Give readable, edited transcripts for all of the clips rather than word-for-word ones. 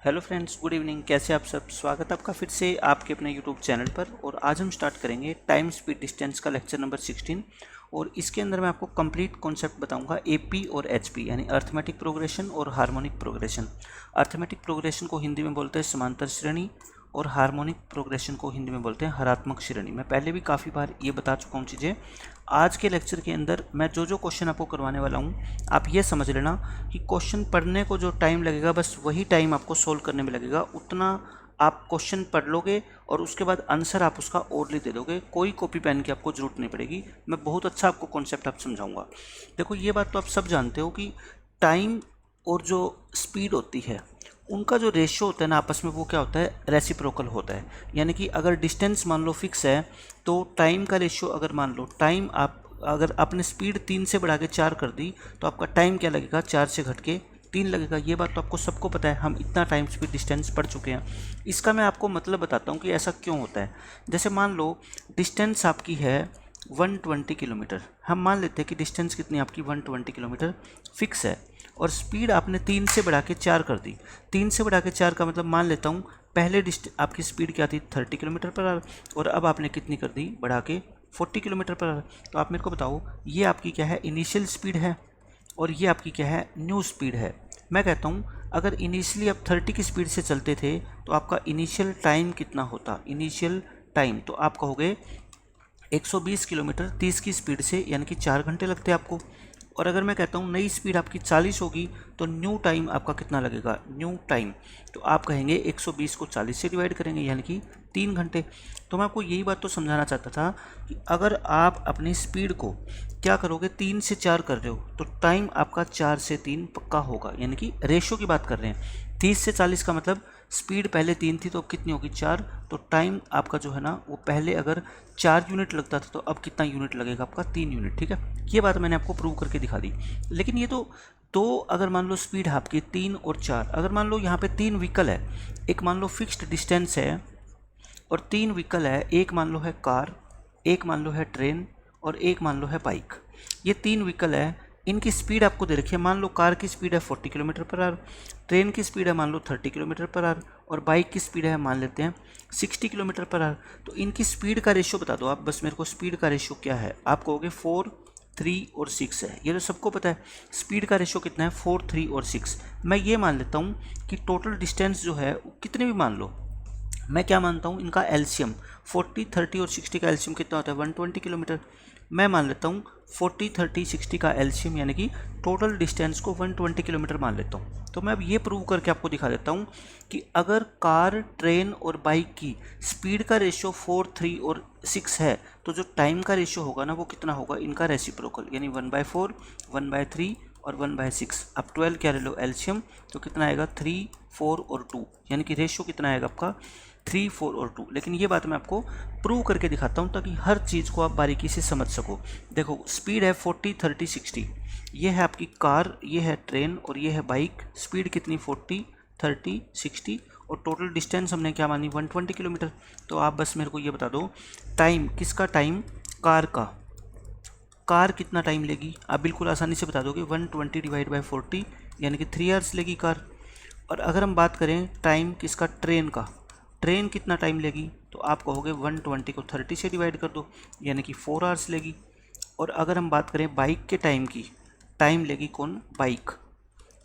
Hello friends, good evening. कैसे आप सब? स्वागत है आपका फिर से आपके अपने यूट्यूब चैनल पर। और आज हम स्टार्ट करेंगे टाइम स्पीड डिस्टेंस का लेक्चर नंबर 16। और इसके अंदर मैं आपको कंप्लीट कॉन्सेप्ट बताऊंगा एपी और एचपी, यानी अर्थमेटिक प्रोग्रेशन और हार्मोनिक प्रोग्रेशन। अर्थमेटिक प्रोग्रेशन को हिंदी में बोलते हैं समांतर श्रेणी, और हार्मोनिक प्रोग्रेशन को हिंदी में बोलते हैं हरात्मक श्रेणी। मैं पहले भी काफ़ी बार ये बता चुका हूँ चीज़ें। आज के लेक्चर के अंदर मैं जो जो क्वेश्चन आपको करवाने वाला हूँ, आप ये समझ लेना कि क्वेश्चन पढ़ने को जो टाइम लगेगा बस वही टाइम आपको सोल्व करने में लगेगा। उतना आप क्वेश्चन पढ़ लोगे और उसके बाद आंसर आप उसका ओरली दे दोगे। कोई कॉपी पेन की आपको जरूरत नहीं पड़ेगी। मैं बहुत अच्छा आपको कॉन्सेप्ट आप समझाऊंगा। देखो, ये बात तो आप सब जानते हो कि टाइम और जो स्पीड होती है उनका जो रेशियो होता है ना आपस में, वो क्या होता है? रेसिप्रोकल होता है। यानी कि अगर डिस्टेंस मान लो फिक्स है तो टाइम का रेशियो, अगर मान लो टाइम आप अगर आपने स्पीड 3 से बढ़ा के 4 कर दी तो आपका टाइम क्या लगेगा? 4 से घट के 3 लगेगा। ये बात तो आपको सबको पता है, हम इतना टाइम स्पीड डिस्टेंस पढ़ चुके हैं। इसका मैं आपको मतलब बताता हूँ कि ऐसा क्यों होता है। जैसे मान लो डिस्टेंस आपकी है 120 किलोमीटर। हम मान लेते हैं कि डिस्टेंस कितनी आपकी 120 किलोमीटर फिक्स है, और स्पीड आपने 3 से बढ़ा के 4 कर दी। 3 से बढ़ा के 4 का मतलब मान लेता हूँ पहले आपकी स्पीड क्या थी? 30 किलोमीटर पर आवर, और अब आपने कितनी कर दी? बढ़ा के 40 किलोमीटर पर आवर। तो आप मेरे को बताओ, ये आपकी क्या है? इनिशियल स्पीड है, और ये आपकी क्या है? न्यू स्पीड है। मैं कहता हूँ अगर इनिशियली आप 30 की स्पीड से चलते थे तो आपका इनिशियल टाइम कितना होता? इनिशियल टाइम तो आप कहोगे 120 किलोमीटर 30 की स्पीड से, यानी कि 4 घंटे लगते हैं आपको। और अगर मैं कहता हूँ नई स्पीड आपकी 40 होगी तो न्यू टाइम आपका कितना लगेगा? न्यू टाइम तो आप कहेंगे 120 को 40 से डिवाइड करेंगे, यानी कि 3 घंटे। तो मैं आपको यही बात तो समझाना चाहता था कि अगर आप अपनी स्पीड को क्या करोगे? 3 से 4 कर रहे हो तो टाइम आपका 4 से 3 पक्का होगा। यानी कि रेशियो की बात कर रहे हैं। 30 से 40 का मतलब स्पीड पहले 3 थी तो अब कितनी होगी? 4। तो टाइम आपका जो है ना, वो पहले अगर 4 यूनिट लगता था तो अब कितना यूनिट लगेगा आपका? 3 यूनिट। ठीक है, ये बात मैंने आपको प्रूव करके दिखा दी। लेकिन ये तो अगर मान लो स्पीड है आपकी 3 और 4, अगर मान लो यहाँ पे 3 व्हीकल है, एक मान लो फिक्स्ड डिस्टेंस है और 3 व्हीकल है, एक मान लो है कार, एक मान लो है ट्रेन, और एक मान लो है बाइक। ये 3 व्हीकल है, इनकी स्पीड आपको दे रखी है। मान लो कार की स्पीड है 40 किलोमीटर पर आवर, ट्रेन की स्पीड है मान लो 30 किलोमीटर पर आवर, और बाइक की स्पीड है मान लेते हैं 60 किलोमीटर पर आवर। तो इनकी स्पीड का रेशियो बता दो आप बस मेरे को। स्पीड का रेशियो क्या है? आप कहोगे 4, 3 और 6 है। ये तो सबको पता है। स्पीड का रेशियो कितना है? 4, 3 और 6। मैं ये मान लेता हूँ कि टोटल डिस्टेंस जो है कितने भी मान लो, मैं क्या मानता हूँ इनका एलसीएम 40, 30 और 60 का एलसीएम कितना होता है? 120 किलोमीटर। मैं मान लेता हूँ 40, 30, 60 का एलसीएम यानी कि टोटल डिस्टेंस को 120 किलोमीटर मान लेता हूँ। तो मैं अब ये प्रूव करके आपको दिखा देता हूँ कि अगर कार, ट्रेन और बाइक की स्पीड का रेशियो 4, 3 और 6 है तो जो टाइम का रेशियो होगा ना, वो कितना होगा? इनका रेसिप्रोकल, यानी 1/4, 1/3 और 1/6। अब 12 क्या ले लो एलसीएम, तो कितना आएगा? 3, 4 और 2, यानी कि रेशियो कितना आएगा आपका? 3, 4 और 2। लेकिन ये बात मैं आपको प्रूव करके दिखाता हूँ ताकि हर चीज़ को आप बारीकी से समझ सको। देखो, स्पीड है 40, 30, 60। ये है आपकी कार, ये है ट्रेन और ये है बाइक। स्पीड कितनी? 40, 30, 60, और टोटल डिस्टेंस हमने क्या मानी? 120 किलोमीटर। तो आप बस मेरे को ये बता दो, टाइम किसका? टाइम कार का। कार कितना टाइम लेगी? आप बिल्कुल आसानी से बता दोगे, 120 डिवाइड बाई 40, यानी कि 3 आवर्स लेगी कार। और अगर हम बात करें टाइम किसका? ट्रेन का। ट्रेन कितना टाइम लेगी? तो आप कहोगे 120 को 30 से डिवाइड कर दो, यानी कि 4 आवर्स लेगी। और अगर हम बात करें बाइक के टाइम की, टाइम लेगी कौन? बाइक।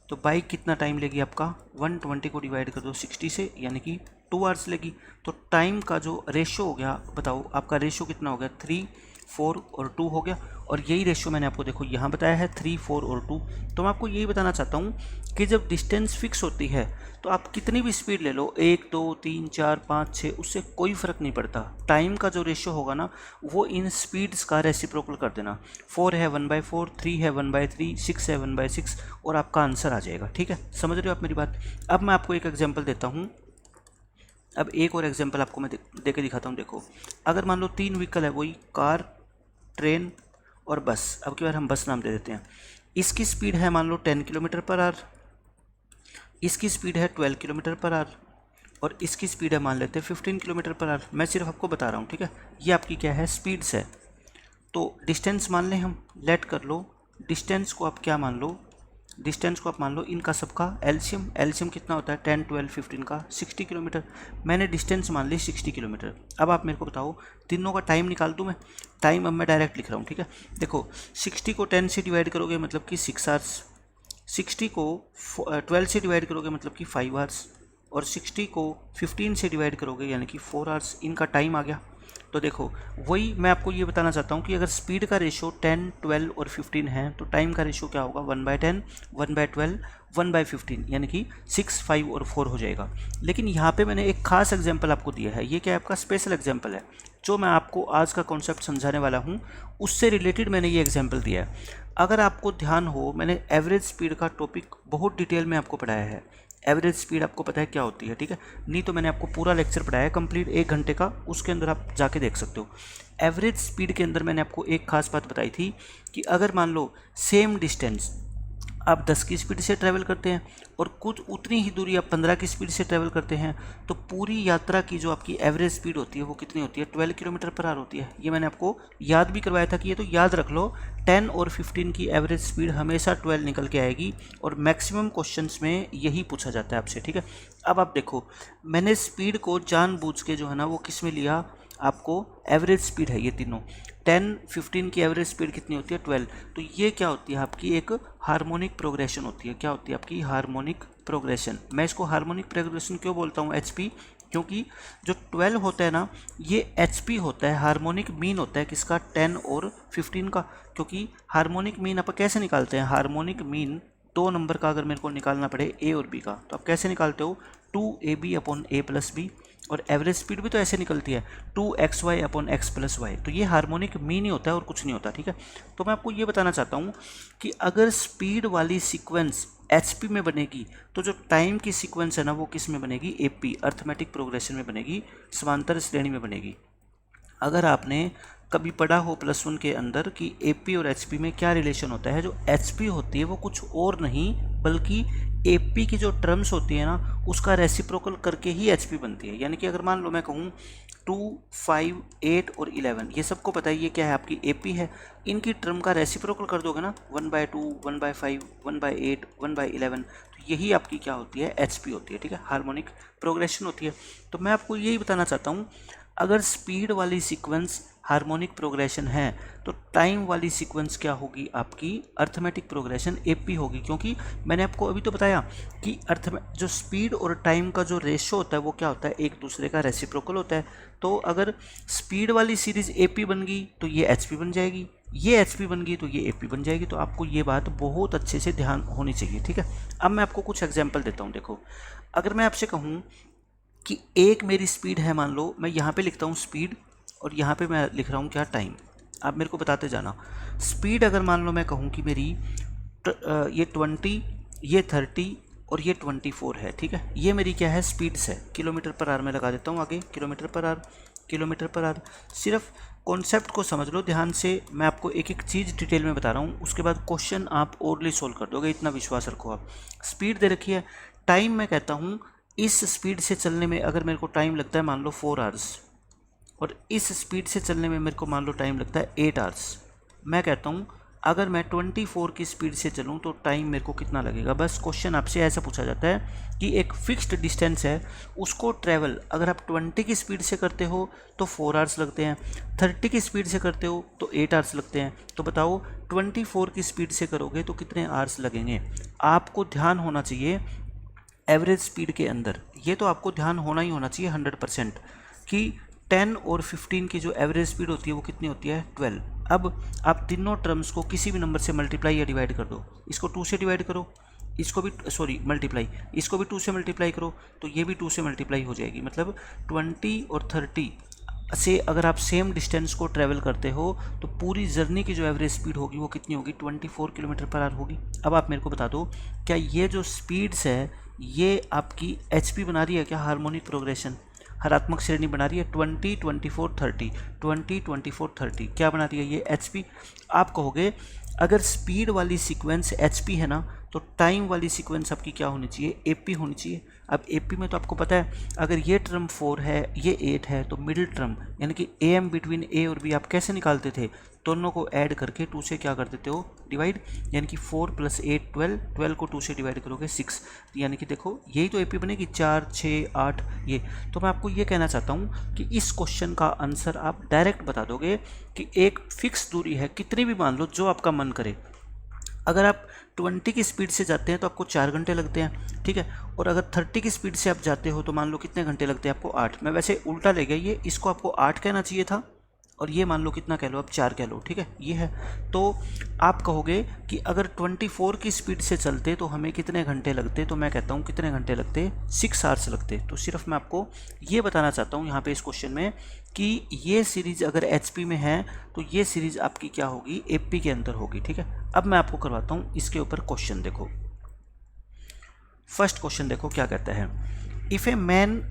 तो बाइक कितना टाइम लेगी आपका? 120 को डिवाइड कर दो 60 से, यानी कि 2 आवर्स लेगी। तो टाइम का जो रेशियो हो गया, बताओ आपका रेशियो कितना हो गया? 3, 4 और 2 हो गया। और यही रेशियो मैंने आपको देखो यहाँ बताया है, 3, 4 और 2। तो मैं आपको यही बताना चाहता हूँ कि जब डिस्टेंस फिक्स होती है तो आप कितनी भी स्पीड ले लो, 1, 2, 3, 4, 5, 6, उससे कोई फ़र्क नहीं पड़ता। टाइम का जो रेशियो होगा ना, वो इन स्पीड्स का रेसिप्रोकल कर देना। 4 है 1/4, 3 है 1/3, 6 है 1/6, और आपका आंसर आ जाएगा। ठीक है, समझ रहे हो आप मेरी बात? अब मैं आपको एक एग्जाम्पल देता हूँ। अब एक और एग्जाम्पल आपको मैं दे के दिखाता हूँ। देखो, अगर मान लो 3 व्हीकल है, वही कार, ट्रेन और बस। अब की बार हम बस नाम दे देते हैं। इसकी स्पीड है मान लो 10 किलोमीटर पर आवर, इसकी स्पीड है 12 किलोमीटर पर आवर, और इसकी स्पीड है मान लेते हैं 15 किलोमीटर पर आवर। मैं सिर्फ आपको बता रहा हूँ, ठीक है? ये आपकी क्या है? स्पीड्स है। तो डिस्टेंस मान लें हम, लेट कर लो डिस्टेंस को आप क्या मान लो? डिस्टेंस को आप मान लो इनका सबका एलसीएम कितना होता है 10, 12, 15 का 60 किलोमीटर। मैंने डिस्टेंस मान ली 60 किलोमीटर। अब आप मेरे को बताओ तीनों का टाइम निकाल दूँ मैं? टाइम अब मैं डायरेक्ट लिख रहा हूँ, ठीक है। देखो 60 को 10 से डिवाइड करोगे मतलब कि 6 आवर्स, 60 को 12 से डिवाइड करोगे मतलब कि 5 आवर्स, और 60 को 15 से डिवाइड करोगे यानी कि 4 आवर्स। इनका टाइम आ गया। तो देखो वही मैं आपको ये बताना चाहता हूँ कि अगर स्पीड का रेशो 10, 12 और 15 है तो टाइम का रेशो क्या होगा? 1/10, 1/12, 1/15, यानी कि 6, 5 और 4 हो जाएगा। लेकिन यहाँ पे मैंने एक खास एग्जांपल आपको दिया है। ये क्या आपका स्पेशल एग्जांपल है, जो मैं आपको आज का कॉन्सेप्ट समझाने वाला हूँ उससे रिलेटेड मैंने ये एग्जाम्पल दिया है। अगर आपको ध्यान हो, मैंने एवरेज स्पीड का टॉपिक बहुत डिटेल में आपको पढ़ाया है। एवरेज स्पीड आपको पता है क्या होती है, ठीक है। नहीं तो मैंने आपको पूरा लेक्चर पढ़ाया है कंप्लीट 1 घंटे का, उसके अंदर आप जाके देख सकते हो। एवरेज स्पीड के अंदर मैंने आपको एक खास बात बताई थी कि अगर मान लो सेम डिस्टेंस आप 10 की स्पीड से ट्रैवल करते हैं और कुछ उतनी ही दूरी आप 15 की स्पीड से ट्रैवल करते हैं, तो पूरी यात्रा की जो आपकी एवरेज स्पीड होती है वो कितनी होती है? 12 किलोमीटर पर आवर होती है। ये मैंने आपको याद भी करवाया था कि ये तो याद रख लो, 10 और 15 की एवरेज स्पीड हमेशा 12 निकल के आएगी और मैक्सिमम क्वेश्चंस में यही पूछा जाता है आपसे, ठीक है। अब आप देखो मैंने स्पीड को जानबूझ के जो है ना वो किस में लिया? आपको एवरेज स्पीड है ये तीनों। 10, 15 की एवरेज स्पीड कितनी होती है? 12। तो ये क्या होती है? आपकी एक हार्मोनिक प्रोग्रेशन होती है। क्या होती है? आपकी हार्मोनिक प्रोग्रेशन। मैं इसको हार्मोनिक प्रोग्रेशन क्यों बोलता हूँ HP? क्योंकि जो 12 होता है ना ये HP होता है, हार्मोनिक मीन होता है किसका? 10 और 15 का। क्योंकि हार्मोनिक मीन आप कैसे निकालते हैं? हार्मोनिक मीन 2 नंबर का अगर मेरे को निकालना पड़े A और B का, तो आप कैसे निकालते हो? 2AB/A+B। और एवरेज स्पीड भी तो ऐसे निकलती है 2xy/x+y। तो ये हार्मोनिक मीन ही होता है और कुछ नहीं होता, ठीक है। तो मैं आपको ये बताना चाहता हूँ कि अगर स्पीड वाली सीक्वेंस HP में बनेगी तो जो टाइम की सीक्वेंस है ना वो किस में बनेगी? AP अर्थमेटिक प्रोग्रेशन में बनेगी, समांतर श्रेणी में बनेगी। अगर आपने कभी पढ़ा हो +1 के अंदर कि AP और HP में क्या रिलेशन होता है, जो HP होती है वो कुछ और नहीं बल्कि AP की जो टर्म्स होती है ना उसका रेसिप्रोकल करके ही HP बनती है। यानी कि अगर मान लो मैं कहूँ 2, 5, 8 और 11, ये सबको पता है ये क्या है? आपकी AP है। इनकी टर्म का रेसिप्रोकल कर दोगे ना 1/2, 1/5, 1/8, 1/11, तो यही आपकी क्या होती है? HP होती है, ठीक है। हार्मोनिक प्रोग्रेशन होती है। तो मैं आपको यही बताना चाहता हूँ अगर स्पीड वाली सीक्वेंस हार्मोनिक प्रोग्रेशन है तो टाइम वाली सीक्वेंस क्या होगी? आपकी अर्थमेटिक प्रोग्रेशन AP होगी। क्योंकि मैंने आपको अभी तो बताया कि जो स्पीड और टाइम का जो रेशो होता है वो क्या होता है? एक दूसरे का रेसिप्रोकल होता है। तो अगर स्पीड वाली सीरीज AP बन गई तो ये HP बन जाएगी, ये HP बन गई तो ये AP बन जाएगी। तो आपको ये बात बहुत अच्छे से ध्यान होनी चाहिए, ठीक है। अब मैं आपको कुछ एग्जाम्पल देता हूँ। देखो अगर मैं आपसे कहूँ कि एक मेरी स्पीड है, मान लो मैं यहाँ पे लिखता हूँ स्पीड और यहाँ पे मैं लिख रहा हूँ क्या? टाइम। आप मेरे को बताते जाना। स्पीड अगर मान लो मैं कहूँ कि मेरी ये 20, ये 30 और ये 24 है, ठीक है। ये मेरी क्या है? स्पीड्स है। किलोमीटर पर आवर में लगा देता हूँ आगे, kilometre per our, kilometre per our. सिर्फ कॉन्सेप्ट को समझ लो ध्यान से, मैं आपको एक एक चीज़ डिटेल में बता रहा हूँ, उसके बाद क्वेश्चन आप ओरली सोल्व कर दोगे, इतना विश्वास रखो आप। स्पीड दे रखी है, टाइम मैं कहता हूँ इस स्पीड से चलने में अगर मेरे को टाइम लगता है मान लो 4 आवर्स, और इस स्पीड से चलने में मेरे को मान लो टाइम लगता है 8 आवर्स। मैं कहता हूँ अगर मैं 24 की स्पीड से चलूँ तो टाइम मेरे को कितना लगेगा? बस क्वेश्चन आपसे ऐसा पूछा जाता है कि एक फिक्स्ड डिस्टेंस है उसको ट्रैवल अगर आप 20 की स्पीड से करते हो तो 4 आवर्स लगते हैं, 30 की स्पीड से करते हो तो 8 आवर्स लगते हैं। तो बताओ 24 की स्पीड से करोगे तो कितने आवर्स लगेंगे? आपको ध्यान होना चाहिए एवरेज स्पीड के अंदर, ये तो आपको ध्यान होना ही होना चाहिए 100% कि 10 और 15 की जो एवरेज स्पीड होती है वो कितनी होती है? 12। अब आप तीनों टर्म्स को किसी भी नंबर से मल्टीप्लाई या डिवाइड कर दो। इसको 2 से डिवाइड करो, इसको भी मल्टीप्लाई, इसको भी 2 से मल्टीप्लाई करो तो ये भी 2 से मल्टीप्लाई हो जाएगी। मतलब 20 और 30 से अगर आप सेम डिस्टेंस को ट्रैवल करते हो तो पूरी जर्नी की जो एवरेज स्पीड होगी वो कितनी होगी? 24 किलोमीटर पर आवर होगी। अब आप मेरे को बता दो क्या ये जो स्पीड्स है ये आपकी HP बना रही है क्या? हार्मोनिक प्रोग्रेशन हरात्मक श्रेणी बना रही है 20, 24, 30, 20, 24, 30 क्या बना रही है? ये HP। आप कहोगे अगर स्पीड वाली सीक्वेंस HP है ना तो टाइम वाली सीक्वेंस आपकी क्या होनी चाहिए, एपी होनी चाहिए। अब एपी में तो आपको पता है अगर ये टर्म 4 है ये 8 है तो मिडिल टर्म यानी कि एम बिटवीन ए और बी आप कैसे निकालते थे, दोनों को ऐड करके 2 से क्या कर देते हो डिवाइड, यानी कि 4 + 8 12, 12 को 2 से डिवाइड करोगे 6, यानी कि देखो यही तो एपी बनेगी 4 6 8 ये। तो मैं आपको ये कहना चाहता हूँ कि इस क्वेश्चन का आंसर आप डायरेक्ट बता दोगे कि एक फिक्स दूरी है, कितनी भी मान लो जो आपका मन करे। अगर आप 20 की स्पीड से जाते हैं तो आपको 4 घंटे लगते हैं, ठीक है, और अगर 30 की स्पीड से आप जाते हो तो मान लो कितने घंटे लगते हैं आपको 8। मैं वैसे उल्टा ले गया, ये इसको आपको 8 कहना चाहिए था और ये मान लो कितना कह लो आप 4 कह लो, ठीक है ये है। तो आप कहोगे कि अगर 24 की स्पीड से चलते तो हमें कितने घंटे लगते, तो मैं कहता हूँ कितने घंटे लगते, 6 आवर्स लगते। तो सिर्फ मैं आपको ये बताना चाहता हूँ यहाँ पे इस क्वेश्चन में कि ये सीरीज अगर एचपी में है तो ये सीरीज आपकी क्या होगी, एपी के अंदर होगी, ठीक है। अब मैं आपको करवाता हूँ इसके ऊपर क्वेश्चन। देखो फर्स्ट क्वेश्चन देखो क्या कहता है, if a man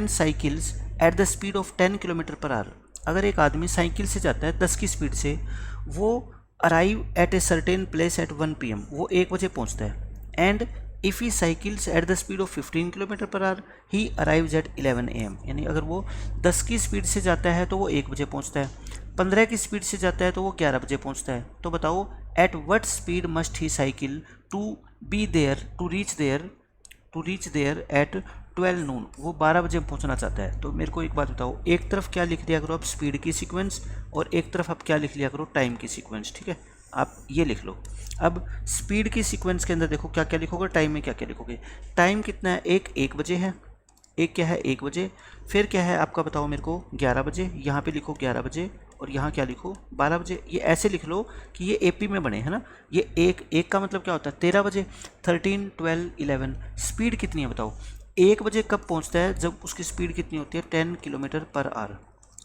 cycles at the speed of 10 kilometre per our. अगर एक आदमी साइकिल से जाता है 10 की स्पीड से, वो arrive at a certain place eight 1 PM, वो 1 बजे पहुंचता है। And if he cycles at the speed of 15 kilometre per our he arrives eight 11 AM, यानी अगर वो 10 की स्पीड से जाता है तो वो 1 बजे पहुंचता है, 15 की स्पीड से जाता है तो वो 11 बजे पहुंचता है। तो बताओ at what speed must he cycle to reach there at 12 noon. वो 12 बजे पहुंचना चाहता है। तो मेरे को एक बात बताओ, एक तरफ क्या लिख दिया करो आप स्पीड की सीक्वेंस और एक तरफ आप क्या लिख लिया करो टाइम की सीक्वेंस, ठीक है, आप ये लिख लो। अब स्पीड की सीक्वेंस के अंदर देखो क्या क्या लिखोगे, टाइम में क्या क्या लिखोगे। टाइम कितना है, एक बजे है, एक क्या है 1 बजे, फिर क्या है आपका बताओ मेरे को 11 बजे, यहाँ पे लिखो 11 बजे और यहाँ क्या लिखो 12 बजे। ये ऐसे लिख लो कि ये एपी में बने, है ना। ये एक का मतलब क्या होता है 13 बजे, 13 12 11। स्पीड कितनी है बताओ, 1 बजे कब पहुँचता है, जब उसकी स्पीड कितनी होती है 10 किलोमीटर पर आवर।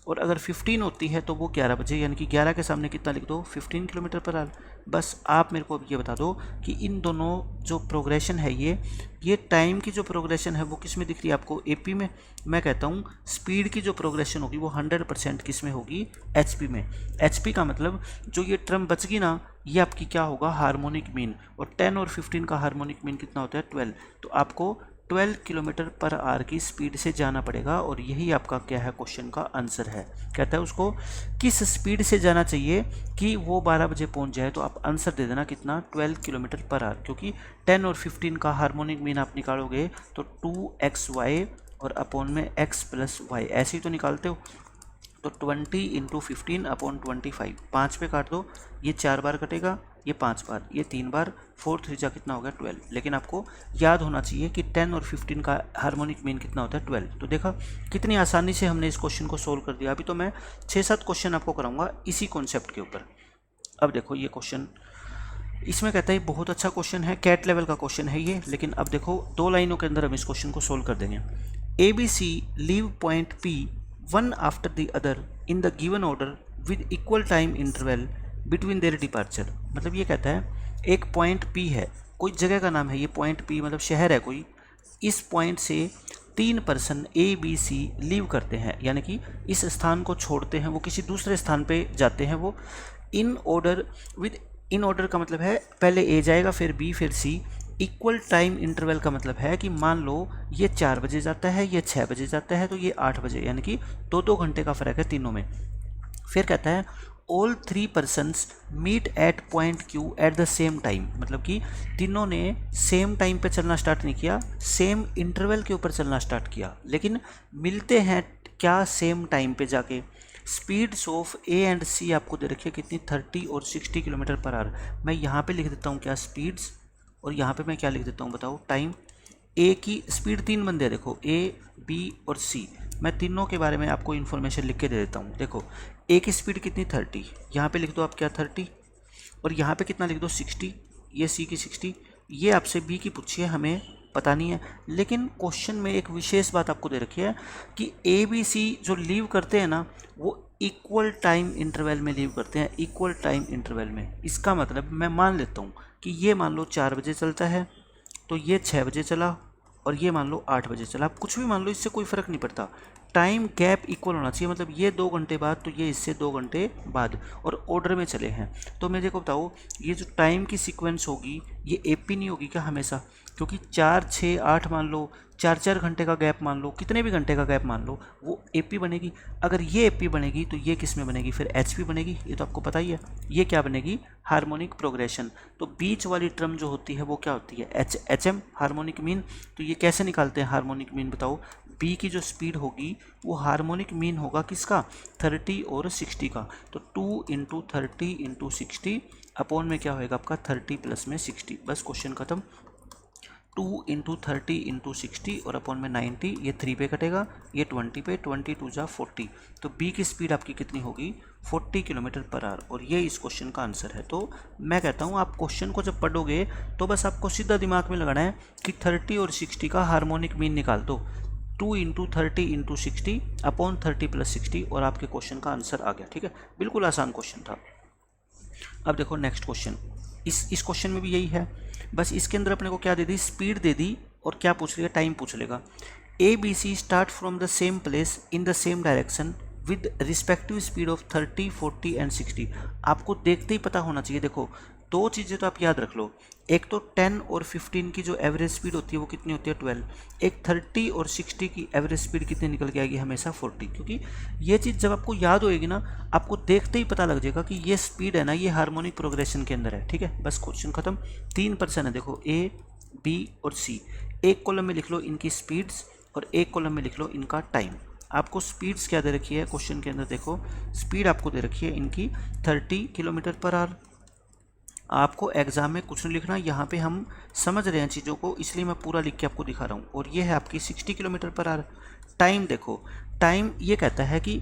और अगर 15 होती है तो वो 11 बजे, यानी कि 11 के सामने कितना लिख दो 15 किलोमीटर पर आवर। बस आप मेरे को अब ये बता दो कि इन दोनों जो प्रोग्रेशन है ये टाइम की जो प्रोग्रेशन है वो किस में दिख रही है आपको, एपी में। मैं कहता हूँ स्पीड की जो प्रोग्रेशन होगी वो 100% किस में होगी, एचपी में। एचपी का मतलब जो ये टर्म बच गई ना, ये आपकी क्या होगा हार्मोनिक मीन, और 10 और 15 का हार्मोनिक मीन कितना होता है 12। तो आपको 12 किलोमीटर पर आवर की स्पीड से जाना पड़ेगा और यही आपका क्या है क्वेश्चन का आंसर है। कहता है उसको किस स्पीड से जाना चाहिए कि वो 12 बजे पहुंच जाए, तो आप आंसर दे देना कितना 12 किलोमीटर पर आवर, क्योंकि 10 और 15 का हार्मोनिक मीन आप निकालोगे तो 2xy और अपॉन में x + y, ऐसे ही तो निकालते हो। तो 20 × 15 अपॉन 25, 5 पे काट दो, ये 4 बार कटेगा, ये 5 बार, ये 3 बार, 4 3 जा कितना हो गया 12। लेकिन आपको याद होना चाहिए कि 10 और 15 का हार्मोनिक मीन कितना होता है 12। तो देखा कितनी आसानी से हमने इस क्वेश्चन को सोल्व कर दिया। अभी तो मैं 6-7 क्वेश्चन आपको कराऊंगा इसी कॉन्सेप्ट के ऊपर। अब देखो ये क्वेश्चन, इसमें कहता है बहुत अच्छा क्वेश्चन है, कैट लेवल का क्वेश्चन है ये। लेकिन अब देखो 2 लाइनों के अंदर हम इस क्वेश्चन को सोल्व कर देंगे। ABC leave point P one after the other in the given order with equal time interval between their departure। मतलब ये कहता है एक पॉइंट P है, कोई जगह का नाम है ये पॉइंट P, मतलब शहर है कोई। इस पॉइंट से 3 पर्सन ABC लीव करते हैं, यानी कि इस स्थान को छोड़ते हैं, वो किसी दूसरे स्थान पे जाते हैं। वो इन ऑर्डर का मतलब है पहले A जाएगा फिर B फिर C। इक्वल टाइम इंटरवल का मतलब है कि मान लो ये 4 बजे जाता है, ये 6 बजे जाता है, तो ये 8 बजे, यानी कि 2-2 घंटे का फ़र्क है तीनों में। फिर कहता है all 3 persons meet at point Q at the same time, मतलब कि तीनों ने सेम टाइम पे चलना स्टार्ट नहीं किया, सेम इंटरवल के ऊपर चलना स्टार्ट किया, लेकिन मिलते हैं क्या सेम टाइम पे जाके। Speeds of A and C आपको दे रखी है कितनी 30 और 60 किलोमीटर पर आवर। मैं यहाँ पे लिख देता हूँ क्या स्पीड्स, और यहाँ पे मैं क्या लिख देता हूँ बताओ टाइम। ए की स्पीड 3 बंदे हैं, देखो A B और C। मैं तीनों के बारे में आपको इन्फॉर्मेशन लिख के दे देता हूँ। देखो A की स्पीड कितनी 30, यहाँ पे लिख दो आप क्या 30, और यहाँ पे कितना लिख दो 60, ये C की 60। ये आपसे B की पूछी है, हमें पता नहीं है, लेकिन क्वेश्चन में एक विशेष बात आपको दे रखी है कि ABC जो लीव करते हैं ना वो इक्वल टाइम इंटरवल में लीव करते हैं, इक्वल टाइम इंटरवल में। इसका मतलब मैं मान लेता हूँ कि ये मान लो 4 बजे चलता है तो ये 6 बजे चला, और ये मान लो 8 बजे चला। आप कुछ भी मान लो, इससे कोई फ़र्क नहीं पड़ता। टाइम गैप इक्वल होना चाहिए, मतलब ये 2 घंटे बाद तो ये इससे 2 घंटे बाद, और ऑर्डर में चले हैं। तो मेरे को बताओ ये जो टाइम की सीक्वेंस होगी ये एपी नहीं होगी क्या हमेशा, क्योंकि 4, 6, 8 मान लो, 4-4 घंटे का गैप मान लो, कितने भी घंटे का गैप मान लो, वो एपी बनेगी। अगर ये एपी बनेगी तो ये किस में बनेगी, फिर एचपी बनेगी। ये तो आपको पता ही है, ये क्या बनेगी, हार्मोनिक प्रोग्रेशन। तो बीच वाली टर्म जो होती है वो क्या होती है, एचएम, हार्मोनिक मीन। तो ये कैसे निकालते हैं हार्मोनिक मीन, बताओ। बी की जो स्पीड होगी वो हार्मोनिक मीन होगा किसका, 30 और 60 का। तो 2 × 30 × 60 अपॉन में क्या होएगा आपका 30 प्लस में 60, बस क्वेश्चन खत्म। 2 × 30 × 60 और अपॉन में 90, ये 3 पे कटेगा, ये 20 पे, 20 2 40। तो बी की स्पीड आपकी कितनी होगी, 40 km/h, और ये इस क्वेश्चन का आंसर है। तो मैं कहता हूँ आप क्वेश्चन को जब पढ़ोगे तो बस आपको सीधा दिमाग में लगाना है कि 30 और 60 का हार्मोनिक मीन निकाल दो, 2 × 30 × 60 अपॉन 30 + 60, और आपके क्वेश्चन का आंसर आ गया। ठीक है, बिल्कुल आसान क्वेश्चन था। अब देखो नेक्स्ट क्वेश्चन, इस क्वेश्चन में भी यही है, बस इसके अंदर अपने को क्या दे दी, स्पीड दे दी, और क्या पूछ लेगा, टाइम पूछ लेगा। ABC start from the same place in the same direction with respective speed of 30, 40 and 60। आपको देखते ही पता होना चाहिए। देखो 2 चीज़ें तो आप याद रख लो, एक तो 10 और 15 की जो एवरेज स्पीड होती है वो कितनी होती है, 12। एक 30 और 60 की एवरेज स्पीड कितनी निकल के आएगी, हमेशा 40। क्योंकि ये चीज़ जब आपको याद होएगी ना, आपको देखते ही पता लग जाएगा कि ये स्पीड है ना, ये हार्मोनिक प्रोग्रेशन के अंदर है। ठीक है, बस क्वेश्चन खत्म। 3% है, देखो A, B और C। एक कॉलम में लिख लो इनकी स्पीड्स और एक कॉलम में लिख लो इनका टाइम। आपको स्पीड्स क्या दे रखी है क्वेश्चन के अंदर, देखो स्पीड आपको दे रखी है इनकी 30 km/h। आपको एग्जाम में कुछ नहीं लिखना, यहाँ पे हम समझ रहे हैं चीज़ों को, इसलिए मैं पूरा लिख के आपको दिखा रहा हूँ। और ये है आपकी 60 km/h। टाइम देखो, टाइम ये कहता है कि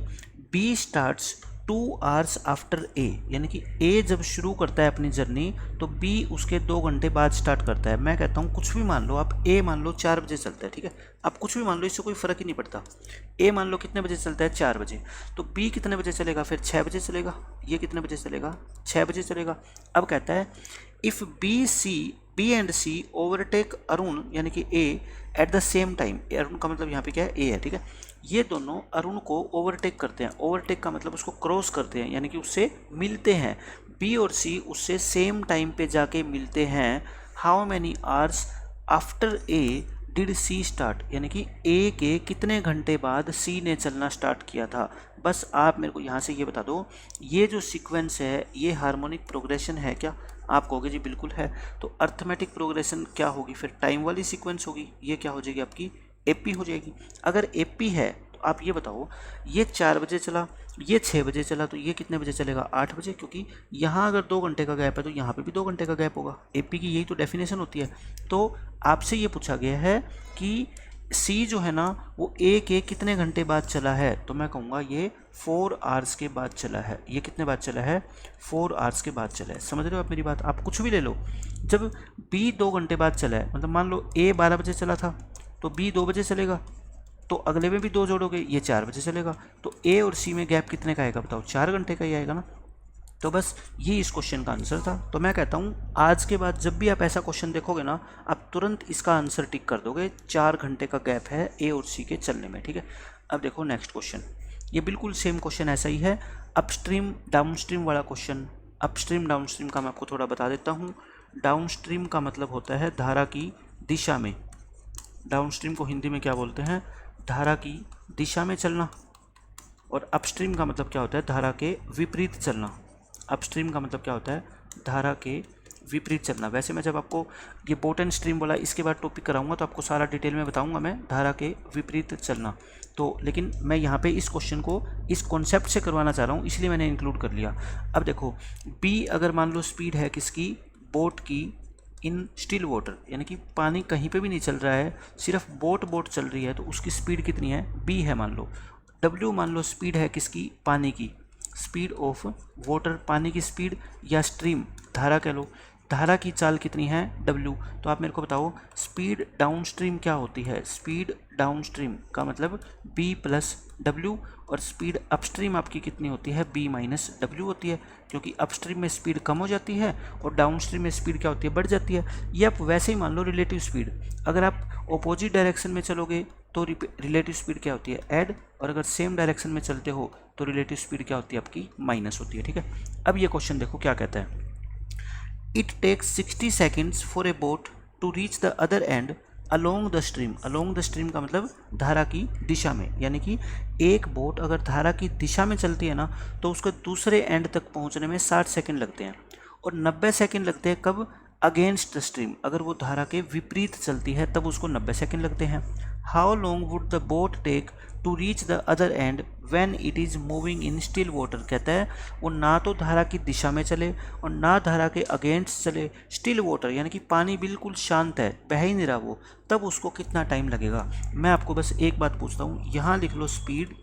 B starts 2 hours after A, यानी कि A जब शुरू करता है अपनी जर्नी तो B उसके 2 घंटे बाद स्टार्ट करता है। मैं कहता हूँ कुछ भी मान लो आप, A मान लो 4 बजे चलता है, ठीक है, आप कुछ भी मान लो, इससे कोई फ़र्क ही नहीं पड़ता। A मान लो कितने बजे चलता है, 4 बजे, तो B कितने बजे चलेगा, फिर 6 बजे चलेगा। ये कितने बजे चलेगा, 6 बजे चलेगा। अब कहता है if B and C overtake Arun, यानी कि A eight the same time. Arun का मतलब यहाँ पे क्या है, A है, ठीक है। ये दोनों अरुण को ओवरटेक करते हैं, ओवरटेक का मतलब उसको क्रॉस करते हैं, यानी कि उससे मिलते हैं। B और C उससे सेम टाइम पे जाके मिलते हैं। How many hours after A did C start, यानी कि A के कितने घंटे बाद C ने चलना स्टार्ट किया था। बस आप मेरे को यहाँ से ये बता दो, ये जो सीक्वेंस है ये हार्मोनिक प्रोग्रेशन है क्या, आप कहोगे जी बिल्कुल है। तो अर्थमेटिक प्रोग्रेशन क्या होगी, फिर टाइम वाली सीक्वेंस होगी, ये क्या हो जाएगी आपकी, एपी हो जाएगी। अगर एपी है तो आप ये बताओ, ये 4 बजे चला, ये 6 बजे चला, तो ये कितने बजे चलेगा, 8 बजे, क्योंकि यहाँ अगर 2 घंटे का गैप है तो यहाँ पे भी 2 घंटे का गैप होगा। एपी की यही तो डेफिनेशन होती है। तो आपसे ये पूछा गया है कि सी जो है ना वो ए के कितने घंटे बाद चला है, तो मैं कहूँगा ये 4 आवर्स के बाद चला है। ये कितने बाद चला है, 4 आवर्स के बाद चला है। समझ रहे हो आप मेरी बात, आप कुछ भी ले लो। जब बी 2 घंटे बाद चला है, मतलब मान लो ए 12 बजे चला था तो बी 2 बजे चलेगा, तो अगले में भी 2 जोड़ोगे, ये 4 बजे चलेगा, तो ए और सी में गैप कितने का आएगा बताओ, 4 घंटे का ही आएगा ना। तो बस ये इस क्वेश्चन का आंसर था। तो मैं कहता हूँ आज के बाद जब भी आप ऐसा क्वेश्चन देखोगे ना, आप तुरंत इसका आंसर टिक कर दोगे, 4 घंटे का गैप है ए और सी के चलने में, ठीक है। अब देखो नेक्स्ट क्वेश्चन, ये बिल्कुल सेम क्वेश्चन ऐसा ही है, अपस्ट्रीम डाउनस्ट्रीम वाला क्वेश्चन। अपस्ट्रीम डाउनस्ट्रीम का मैं आपको थोड़ा बता देता हूँ। डाउनस्ट्रीम का मतलब होता है धारा की दिशा में, डाउनस्ट्रीम को हिंदी में क्या बोलते हैं, धारा की दिशा में चलना। और अपस्ट्रीम का मतलब क्या होता है, धारा के विपरीत चलना। अपस्ट्रीम का मतलब क्या होता है, धारा के विपरीत चलना। वैसे मैं जब आपको ये बोट एंड स्ट्रीम वाला इसके बाद टॉपिक कराऊंगा तो आपको सारा डिटेल में बताऊंगा मैं, धारा के विपरीत चलना। तो लेकिन मैं यहाँ पे इस क्वेश्चन को इस कॉन्सेप्ट से करवाना चाह रहा हूँ, इसलिए मैंने इंक्लूड कर लिया। अब देखो बी अगर मान लो स्पीड है किसकी, बोट की, इन स्टिल वाटर, यानी कि पानी कहीं पे भी नहीं चल रहा है, सिर्फ बोट चल रही है, तो उसकी स्पीड कितनी है, बी है मान लो। डब्ल्यू मान लो स्पीड है किसकी, पानी की, स्पीड ऑफ वाटर, पानी की स्पीड, या स्ट्रीम धारा कह लो, धारा की चाल कितनी है, डब्ल्यू। तो आप मेरे को बताओ स्पीड डाउनस्ट्रीम क्या होती है, स्पीड डाउनस्ट्रीम का मतलब बी प्लस डब्ल्यू, और स्पीड अपस्ट्रीम आपकी कितनी होती है, बी माइनस डब्ल्यू होती है, क्योंकि अपस्ट्रीम में स्पीड कम हो जाती है और डाउनस्ट्रीम में स्पीड क्या होती है, बढ़ जाती है। ये आप वैसे ही मान लो रिलेटिव स्पीड, अगर आप ऑपोजिट डायरेक्शन में चलोगे तो रिलेटिव स्पीड क्या होती है, ऐड, और अगर सेम डायरेक्शन में चलते हो तो रिलेटिव स्पीड क्या होती है आपकी, माइनस होती है। ठीक है, अब ये क्वेश्चन देखो क्या कहता है, it takes 60 seconds for a boat to reach the other end along the stream. Along the stream का मतलब धारा की दिशा में, यानी कि एक बोट अगर धारा की दिशा में चलती है ना तो उसको दूसरे एंड तक पहुंचने में 60 सेकंड लगते हैं, और 90 सेकंड लगते हैं कब, अगेंस्ट द स्ट्रीम, अगर वो धारा के विपरीत चलती है तब उसको 90 सेकंड लगते हैं। How long would the boat take to reach the other end when it is moving in still water. कहता है वो ना तो धारा की दिशा में चले और ना धारा के अगेंस्ट चले, स्टिल वाटर यानी कि पानी बिल्कुल शांत है, बह ही नहीं रहा वो, तब उसको कितना टाइम लगेगा। मैं आपको बस एक बात पूछता हूँ, यहाँ लिख लो स्पीड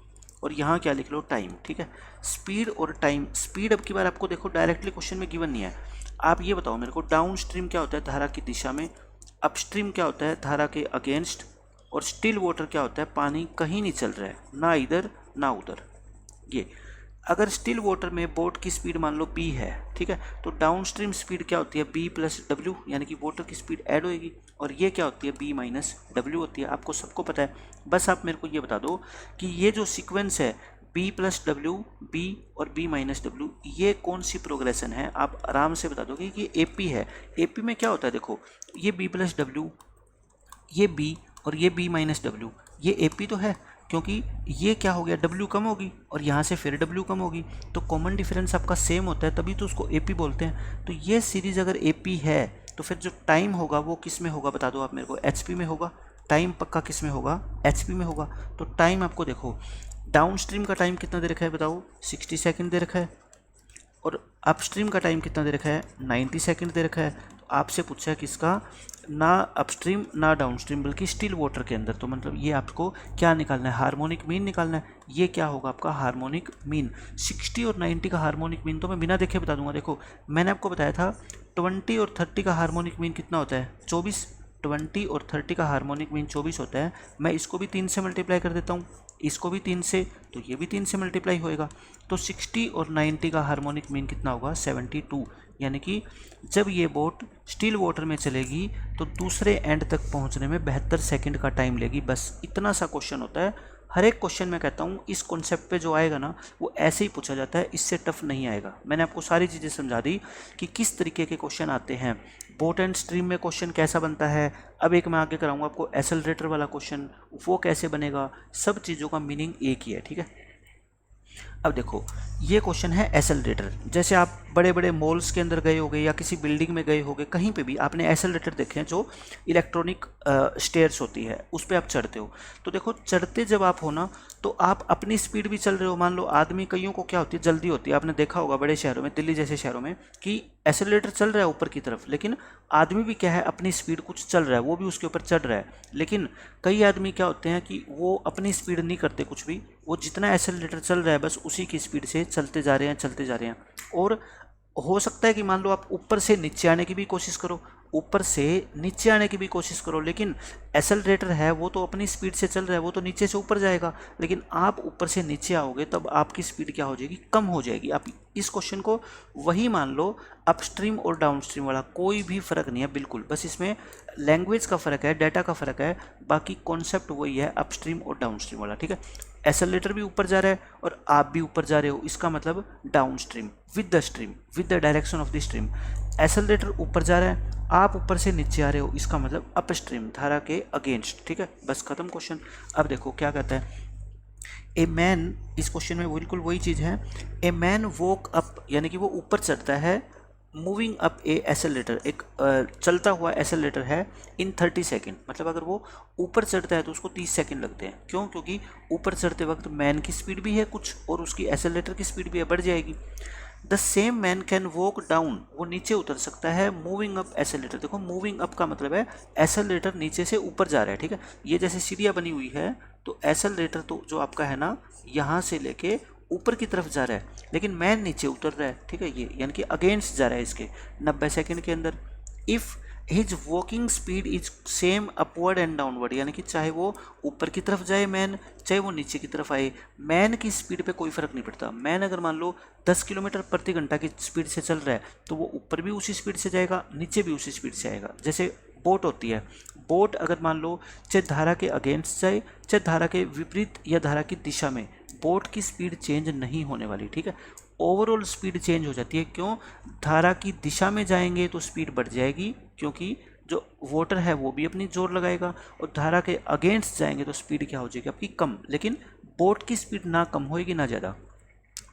और यहाँ क्या लिख लो, टाइम। ठीक है, स्पीड और टाइम। स्पीड अब की बार आपको देखो डायरेक्टली क्वेश्चन में गिवन नहीं है, आप ये बताओ मेरे को, डाउन स्ट्रीम क्या होता है, धारा की दिशा में, अपस्ट्रीम क्या होता है, धारा के अगेंस्ट, और स्टिल वाटर क्या होता है, पानी कहीं नहीं चल रहा है, ना इधर ना उधर। ये अगर स्टिल वाटर में बोट की स्पीड मान लो b है, ठीक है, तो डाउन स्ट्रीम स्पीड क्या होती है, b प्लस डब्ल्यू, यानी कि वाटर की स्पीड ऐड होएगी, और ये क्या होती है, b माइनस डब्ल्यू होती है। आपको सबको पता है, बस आप मेरे को ये बता दो कि ये जो सीक्वेंस है b प्लस डब्ल्यू, b और b माइनस डब्ल्यू, ये कौन सी प्रोग्रेशन है, आप आराम से बता दोगे कि ए पी है। ए पी में क्या होता है, देखो ये b प्लस डब्ल्यू, ये b और ये b माइनस डब्ल्यू, ये ए पी तो है, क्योंकि ये क्या हो गया, W कम होगी और यहाँ से फिर W कम होगी, तो कॉमन डिफरेंस आपका सेम होता है, तभी तो उसको AP बोलते हैं। तो ये सीरीज अगर AP है तो फिर जो टाइम होगा वो किस में होगा, बता दो आप मेरे को, HP में होगा। टाइम पक्का किस में होगा, HP में होगा। तो टाइम आपको देखो, डाउन स्ट्रीम का टाइम कितना दे रखा है बताओ, 60 सेकेंड दे रखा है, और अपस्ट्रीम का टाइम कितना दे रखा है, 90 सेकेंड दे रखा है। तो आपसे पूछा है किसका, ना अपस्ट्रीम ना डाउनस्ट्रीम, बल्कि स्टिल वाटर के अंदर। तो मतलब ये आपको क्या निकालना है, हार्मोनिक मीन निकालना है। ये क्या होगा आपका हार्मोनिक मीन। 60 और 90 का हार्मोनिक मीन तो मैं बिना देखे बता दूंगा। देखो मैंने आपको बताया था 20 और 30 का हार्मोनिक मीन कितना होता है, 24। 20 और 30 का हार्मोनिक मीन 24 होता है। मैं इसको भी 3 से मल्टीप्लाई कर देता हूँ, इसको भी 3 से, तो ये भी 3 से मल्टीप्लाई होएगा। तो 60 और 90 का हार्मोनिक मीन कितना होगा, 72। यानी कि जब ये बोट स्टिल वाटर में चलेगी तो दूसरे एंड तक पहुंचने में 72 सेकंड का टाइम लेगी। बस इतना सा क्वेश्चन होता है। हर एक क्वेश्चन मैं कहता हूँ इस कॉन्सेप्ट पे जो आएगा ना वो ऐसे ही पूछा जाता है, इससे टफ नहीं आएगा। मैंने आपको सारी चीज़ें समझा दी कि किस तरीके के क्वेश्चन आते हैं, बोट एंड स्ट्रीम में क्वेश्चन कैसा बनता है। अब एक मैं आगे कराऊंगा आपको एक्सेलरेटर वाला क्वेश्चन, वो कैसे बनेगा। सब चीज़ों का मीनिंग एक ही है, ठीक है। अब देखो ये क्वेश्चन है एक्सेलरेटर। जैसे आप बड़े बड़े मॉल्स के अंदर गए होगे या किसी बिल्डिंग में गए होगे, कहीं पे भी आपने एक्सेलरेटर देखे हैं, जो इलेक्ट्रॉनिक स्टेयर्स होती है उस पर आप चढ़ते हो। तो देखो चढ़ते जब आप हो ना तो आप अपनी स्पीड भी चल रहे हो। मान लो आदमी, कईयों को क्या होती है, जल्दी होती है। आपने देखा होगा बड़े शहरों में, दिल्ली जैसे शहरों में, कि एक्सेलरेटर चल रहा है ऊपर की तरफ, लेकिन आदमी भी क्या है, अपनी स्पीड कुछ चल रहा है, वो भी उसके ऊपर चढ़ रहा है। लेकिन कई आदमी क्या होते हैं कि वो अपनी स्पीड नहीं करते कुछ भी, वो जितना एक्सेलरेटर चल रहा है बस उसी की स्पीड से चलते जा रहे हैं, चलते जा रहे हैं। और हो सकता है कि मान लो आप ऊपर से नीचे आने की भी कोशिश करो, ऊपर से नीचे आने की भी कोशिश करो, लेकिन एक्सेलरेटर है वो तो अपनी स्पीड से चल रहा है, वो तो नीचे से ऊपर जाएगा। लेकिन आप ऊपर से नीचे आओगे तब आपकी स्पीड क्या हो जाएगी, कम हो जाएगी। आप इस क्वेश्चन को वही मान लो, अपस्ट्रीम और डाउनस्ट्रीम वाला, कोई भी फर्क नहीं है बिल्कुल, बस इसमें लैंग्वेज का फ़र्क है, डाटा का फ़र्क है, बाकी कॉन्सेप्ट वही है अपस्ट्रीम और डाउनस्ट्रीम वाला, ठीक है। एक्सेलरेटर भी ऊपर जा रहा है और आप भी ऊपर जा रहे हो, इसका मतलब down stream with the stream, with the direction of the stream. Accelerator ऊपर जा रहा है, आप ऊपर से नीचे आ रहे हो, इसका मतलब अप स्ट्रीम, धारा के अगेंस्ट, ठीक है। बस खत्म क्वेश्चन। अब देखो क्या कहता है, ए मैन, इस क्वेश्चन में बिल्कुल वही चीज़ है। ए मैन वॉक अप, यानी कि वो ऊपर चढ़ता है, मूविंग अप ए एक्सेलरेटर, एक चलता हुआ एक्सेलरेटर है, इन 30 सेकेंड। मतलब अगर वो ऊपर चढ़ता है तो उसको 30 सेकेंड लगते हैं। क्यों? क्योंकि ऊपर चढ़ते वक्त मैन की स्पीड भी है कुछ और उसकी एक्सेलरेटर की स्पीड भी है, बढ़ जाएगी। The same man can walk down, वो नीचे उतर सकता है, मूविंग अप एक्सेलरेटर। देखो मूविंग अप का मतलब है एक्सेलरेटर नीचे से ऊपर जा रहा है, ठीक है। ये जैसे सीढ़ियाँ बनी हुई है तो एक्सेलरेटर तो जो आपका है ना, यहाँ से लेके ऊपर की तरफ जा रहा है, लेकिन मैन नीचे उतर रहा है, ठीक है। ये यानी कि अगेंस्ट जा रहा है इसके 90 सेकेंड के अंदर। If his walking speed is same upward and downward, यानी कि चाहे वो ऊपर की तरफ जाए मैन, चाहे वो नीचे की तरफ आए, मैन की स्पीड पे कोई फ़र्क नहीं पड़ता। मैन अगर मान लो 10 किलोमीटर प्रति घंटा की स्पीड से चल रहा है तो वो ऊपर भी उसी स्पीड से जाएगा, नीचे भी उसी स्पीड से आएगा। जैसे बोट होती है। बोट अगर मान लो चाहे धारा के अगेंस्ट जाए चाहे धारा के विपरीत या धारा की दिशा में, बोट की स्पीड चेंज नहीं होने वाली, ठीक है। ओवरऑल स्पीड चेंज हो जाती है, क्यों? धारा की दिशा में जाएंगे तो स्पीड बढ़ जाएगी, क्योंकि जो वाटर है वो भी अपनी जोर लगाएगा, और धारा के अगेंस्ट जाएंगे तो स्पीड क्या हो जाएगी आपकी? कम। लेकिन बोट की स्पीड ना कम होएगी ना ज़्यादा।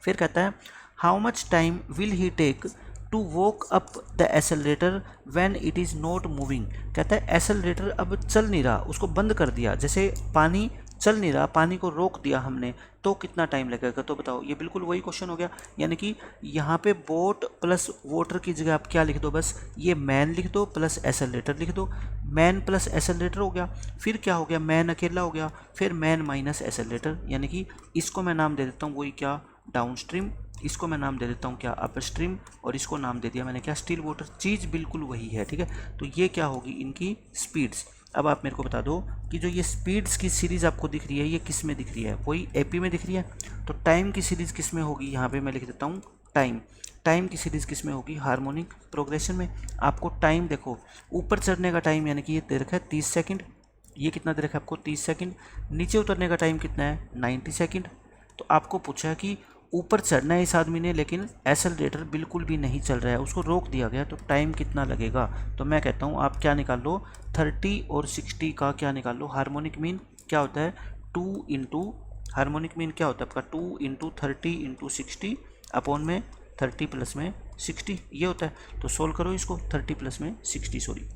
फिर कहता है how much time will he take to walk up the accelerator when it is not moving. कहता है एसेलरेटर अब चल नहीं रहा, उसको बंद कर दिया, जैसे पानी चल नहीं रहा, पानी को रोक दिया हमने, तो कितना टाइम लगेगा? तो बताओ, ये बिल्कुल वही क्वेश्चन हो गया। यानी कि यहाँ पे बोट प्लस वाटर की जगह आप क्या लिख दो? बस ये मैन लिख दो प्लस एसेलरेटर लिख दो। मैन प्लस एसेलरेटर हो गया, फिर क्या हो गया? मैन अकेला हो गया, फिर मैन माइनस एसेलरेटर, यानी कि इसको मैं नाम दे देता हूँ वही क्या? Down stream. इसको मैं नाम दे देता हूँ क्या? Up stream. और इसको नाम दे दिया मैंने क्या? Still water. चीज़ बिल्कुल वही है, ठीक है। तो ये क्या होगी? इनकी स्पीड्स। अब आप मेरे को बता दो कि जो ये स्पीड्स की सीरीज़ आपको दिख रही है ये किस में दिख रही है? वही एपी में दिख रही है। तो टाइम की सीरीज़ किस में होगी? यहाँ पे मैं लिख देता हूँ टाइम। टाइम की सीरीज़ किस में होगी? हार्मोनिक प्रोग्रेशन में। आपको टाइम देखो, ऊपर चढ़ने का टाइम यानी कि ये दे रखा है 30 सेकंड, ये कितना दे रखा है आपको? 30 सेकंड। नीचे उतरने का टाइम कितना है? 90 सेकंड। तो आपको पूछा कि ऊपर चढ़ना है इस आदमी ने, लेकिन एसेलरेटर बिल्कुल भी नहीं चल रहा है, उसको रोक दिया गया, तो टाइम कितना लगेगा? तो मैं कहता हूँ आप क्या निकाल लो? 30 और 60 का क्या निकाल लो? हार्मोनिक मीन क्या होता है? 2 इंटू हार्मोनिक मीन क्या होता है आपका? 2 इंटू 30 इंटू 60 अपॉन में 30 प्लस में 60, ये होता है। तो सोल्व करो इसको, 30 प्लस में 60, सॉरी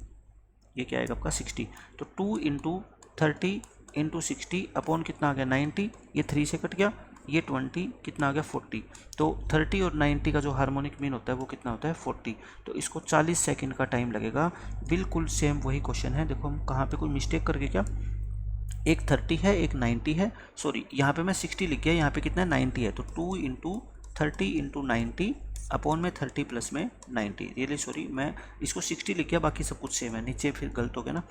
ये क्या आएगा आपका? 60। तो 2 इंटू 30 इंटू 60 अपॉन कितना आ गया? 90। ये 3 से कट गया, ये 20 कितना आ गया? 40। तो 30 और 90 का जो हार्मोनिक मीन होता है वो कितना होता है? 40। तो इसको 40 सेकंड का टाइम लगेगा। बिल्कुल सेम वही क्वेश्चन है। देखो हम कहाँ पे कोई मिस्टेक करके क्या, एक 30 है एक 90 है, सॉरी यहाँ पे मैं 60 लिख गया, यहाँ पे कितना है? 90 है। तो 2 इंटू 30 इंटू 90 अपॉन में 30 प्लस में 90, रियली सॉरी मैं इसको 60 लिख गया, बाकी सब कुछ सेम है, नीचे फिर गलत हो गया ना।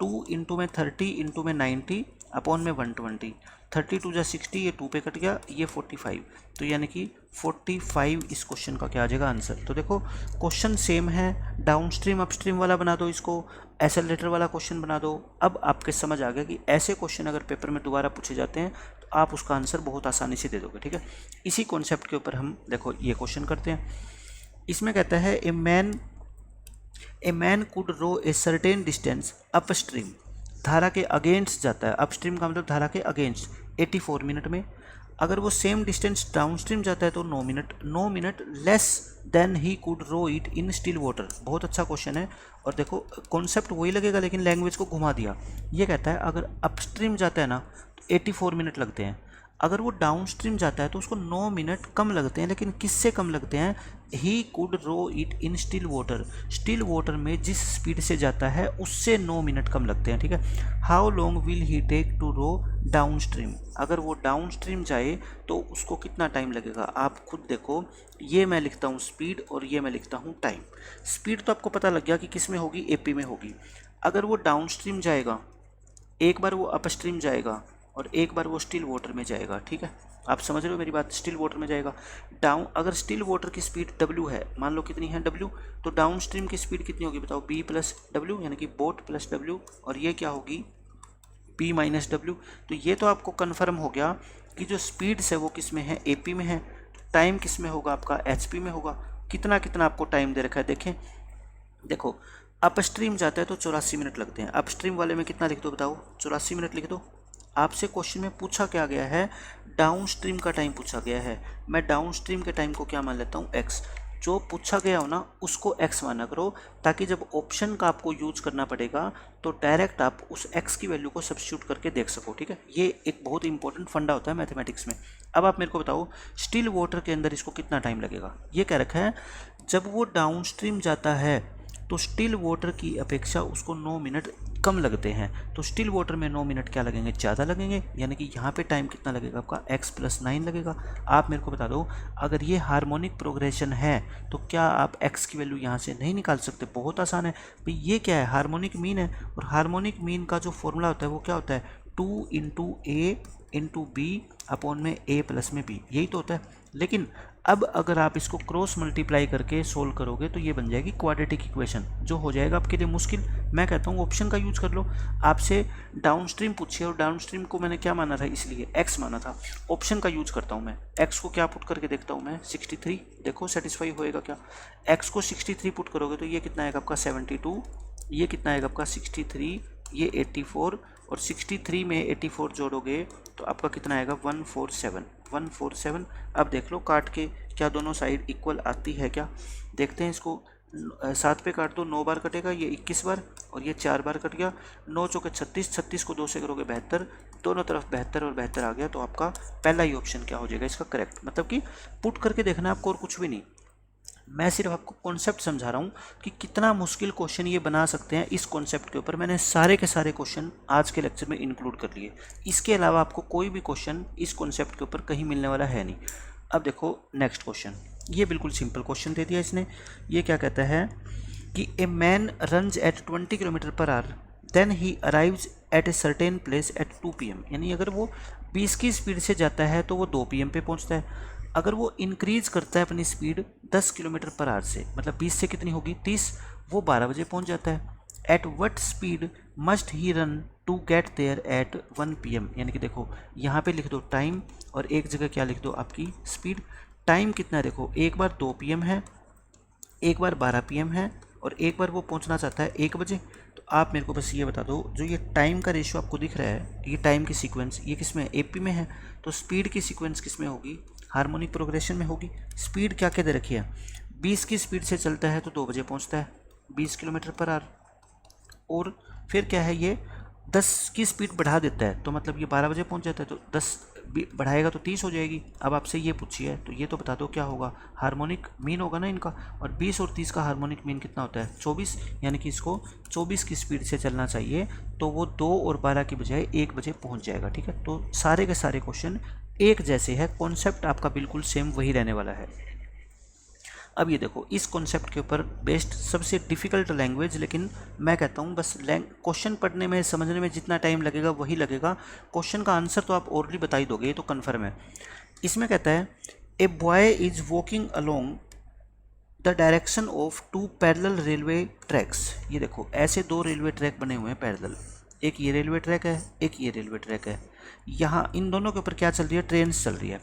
2 इंटू में 30 इंटू में 90 अपॉन में 120, 32 जा 60, ये 2 पे कट गया, ये 45। तो यानी कि 45 इस क्वेश्चन का क्या आ जाएगा आंसर? तो देखो क्वेश्चन सेम है, डाउन स्ट्रीम अपस्ट्रीम वाला बना दो, इसको एसेलरेटर वाला क्वेश्चन बना दो। अब आपके समझ आ गया कि ऐसे क्वेश्चन अगर पेपर में दोबारा पूछे जाते हैं तो आप उसका आंसर बहुत आसानी से दे दोगे, ठीक है। इसी कॉन्सेप्ट के ऊपर हम देखो ये क्वेश्चन करते हैं। इसमें कहता है a man could row a certain distance upstream, धारा के अगेंस्ट जाता है, अपस्ट्रीम का मतलब धारा के अगेंस्ट, 84 मिनट में। अगर वो सेम डिस्टेंस डाउनस्ट्रीम जाता है तो 9 minute less than he could row it in still water. बहुत अच्छा क्वेश्चन है, और देखो कॉन्सेप्ट वही लगेगा लेकिन लैंग्वेज को घुमा दिया। ये कहता है अगर अपस्ट्रीम जाता है ना तो 84 मिनट लगते हैं, अगर वो डाउनस्ट्रीम जाता है तो उसको 9 मिनट कम लगते हैं, लेकिन किससे कम लगते हैं? He could row it in still water, still water में जिस स्पीड से जाता है उससे 9 मिनट कम लगते हैं, ठीक है। How long will he take to row downstream, अगर वो डाउनस्ट्रीम जाए तो उसको कितना टाइम लगेगा? आप खुद देखो, ये मैं लिखता हूँ स्पीड और ये मैं लिखता हूँ टाइम। स्पीड तो आपको पता लग गया कि किस में होगी? एपी में होगी। अगर वो डाउनस्ट्रीम जाएगा, एक बार वो अपस्ट्रीम जाएगा और एक बार वो स्टिल वाटर में जाएगा, ठीक है। आप समझ रहे हो मेरी बात? स्टिल वाटर में जाएगा। अगर स्टिल वाटर की स्पीड W है, मान लो कितनी है W, तो डाउन स्ट्रीम की स्पीड कितनी होगी बताओ? B प्लस W, यानी कि बोट प्लस W, और ये क्या होगी? P minus W। तो ये तो आपको कन्फर्म हो गया कि जो स्पीड्स है वो किस में है? AP में है। टाइम किस में होगा आपका? HP में होगा। कितना कितना आपको टाइम दे रखा है देखें, देखो अपस्ट्रीम जाता है तो 84 मिनट लगते हैं, अपस्ट्रीम वाले में कितना लिख दो बताओ? 84 मिनट लिख दो। आपसे क्वेश्चन में पूछा क्या गया है? डाउन स्ट्रीम का टाइम पूछा गया है। मैं डाउन स्ट्रीम के टाइम को क्या मान लेता हूँ? x। जो पूछा गया हो ना उसको x माना करो, ताकि जब ऑप्शन का आपको यूज करना पड़ेगा तो डायरेक्ट आप उस x की वैल्यू को सब्स्टिट्यूट करके देख सको, ठीक है। ये एक बहुत इंपॉर्टेंट फंडा होता है मैथमेटिक्स में। अब आप मेरे को बताओ स्टिल वाटर के अंदर इसको कितना टाइम लगेगा? ये कह रखा है जब वो डाउन स्ट्रीम जाता है तो स्टिल वाटर की अपेक्षा उसको 9 मिनट कम लगते हैं। तो स्टिल वाटर में 9 मिनट क्या लगेंगे? ज़्यादा लगेंगे, यानी कि यहाँ पे टाइम कितना लगेगा आपका? x प्लस 9 लगेगा। आप मेरे को बता दो अगर ये हार्मोनिक प्रोग्रेशन है तो क्या आप x की वैल्यू यहाँ से नहीं निकाल सकते? बहुत आसान है भाई। ये क्या है? हार्मोनिक मीन है, और हार्मोनिक मीन का जो फॉर्मूला होता है वो क्या होता है? 2 इंटू ए इंटू बी अपॉन में a प्लस में b, यही तो होता है। लेकिन अब अगर आप इसको क्रॉस मल्टीप्लाई करके सोल्व करोगे तो ये बन जाएगी क्वाड्रेटिक इक्वेशन, जो हो जाएगा आपके लिए मुश्किल। मैं कहता हूँ ऑप्शन का यूज कर लो। आपसे डाउनस्ट्रीम पूछिए और डाउनस्ट्रीम को मैंने क्या माना था, इसलिए x माना था। ऑप्शन का यूज करता हूँ मैं, x को क्या पुट करके देखता हूँ मैं 63, देखो सेटिस्फाई होएगा क्या। x को 63 पुट करोगे तो ये कितना आएगा आपका 72, ये कितना आएगा आपका 63, ये 84 और 63 में 84 जोड़ोगे तो आपका कितना आएगा 147। अब देख लो काट के क्या दोनों साइड इक्वल आती है क्या, देखते हैं इसको। 7 पे काट दो, 9 बार कटेगा, ये 21 बार और ये 4 बार कट गया। 9 चौके 36, 36 को 2 से करोगे 72, दोनों तरफ 72 और 72 आ गया। तो आपका पहला ही ऑप्शन क्या हो जाएगा इसका करेक्ट, मतलब कि पुट करके देखना है आपको और कुछ भी नहीं। मैं सिर्फ आपको कॉन्सेप्ट समझा रहा हूँ कि कितना मुश्किल क्वेश्चन ये बना सकते हैं। इस कॉन्सेप्ट के ऊपर मैंने सारे के सारे क्वेश्चन आज के लेक्चर में इंक्लूड कर लिए। इसके अलावा आपको कोई भी क्वेश्चन इस कॉन्सेप्ट के ऊपर कहीं मिलने वाला है नहीं। अब देखो नेक्स्ट क्वेश्चन, ये बिल्कुल सिंपल क्वेश्चन दे दिया इसने। ये क्या कहता है कि a man runs at 20 kilometre per hour then he arrives at a certain place at 2 PM। यानी अगर वो 20 की स्पीड से जाता है तो वो 2 PM पे पहुंचता है। अगर वो इंक्रीज करता है अपनी स्पीड 10 किलोमीटर पर आवर से, मतलब 20 से कितनी होगी 30, वो 12 बजे पहुंच जाता है। At what speed must he run to get there at 1 PM। यानी कि देखो यहाँ पे लिख दो टाइम और एक जगह क्या लिख दो आपकी स्पीड। टाइम कितना है देखो, एक बार 2 PM है, एक बार 12 PM है और एक बार वो पहुंचना चाहता है 1 बजे। तो आप मेरे को बस ये बता दो, जो ये टाइम का रेशियो आपको दिख रहा है, ये टाइम की सीक्वेंस ये किस में AP में है, तो स्पीड की सीक्वेंस किस में होगी, हार्मोनिक प्रोग्रेशन में होगी। स्पीड क्या क्या दे रखी है, 20 की स्पीड से चलता है तो 2 बजे पहुंचता है 20 किलोमीटर पर आवर। और फिर क्या है, ये 10 की स्पीड बढ़ा देता है तो मतलब ये 12 बजे पहुंच जाता है, तो 10 बढ़ाएगा तो 30 हो जाएगी। अब आपसे ये पूछिए तो ये तो बता दो क्या होगा, हार्मोनिक मीन होगा ना इनका, और 20 और 30 का हार्मोनिक मीन कितना होता है 24। यानी कि इसको 24 की स्पीड से चलना चाहिए तो वो 2 और 12 की बजाय 1 बजे पहुंच जाएगा। ठीक है, तो सारे के सारे क्वेश्चन एक जैसे है, कॉन्सेप्ट आपका बिल्कुल सेम वही रहने वाला है। अब ये देखो इस कॉन्सेप्ट के ऊपर बेस्ड सबसे डिफ़िकल्ट लैंग्वेज, लेकिन मैं कहता हूँ बस क्वेश्चन पढ़ने में समझने में जितना टाइम लगेगा वही लगेगा, क्वेश्चन का आंसर तो आप ऑलरेडी बता ही दोगे, ये तो कन्फर्म है। इसमें कहता है a boy is walking along the direction of 2 parallel railway tracks. ये देखो ऐसे 2 रेलवे ट्रैक बने हुए हैं पैरेलल, एक ये रेलवे ट्रैक है एक ये रेलवे ट्रैक है। यहाँ इन दोनों के ऊपर क्या चल रही है, ट्रेन चल रही है।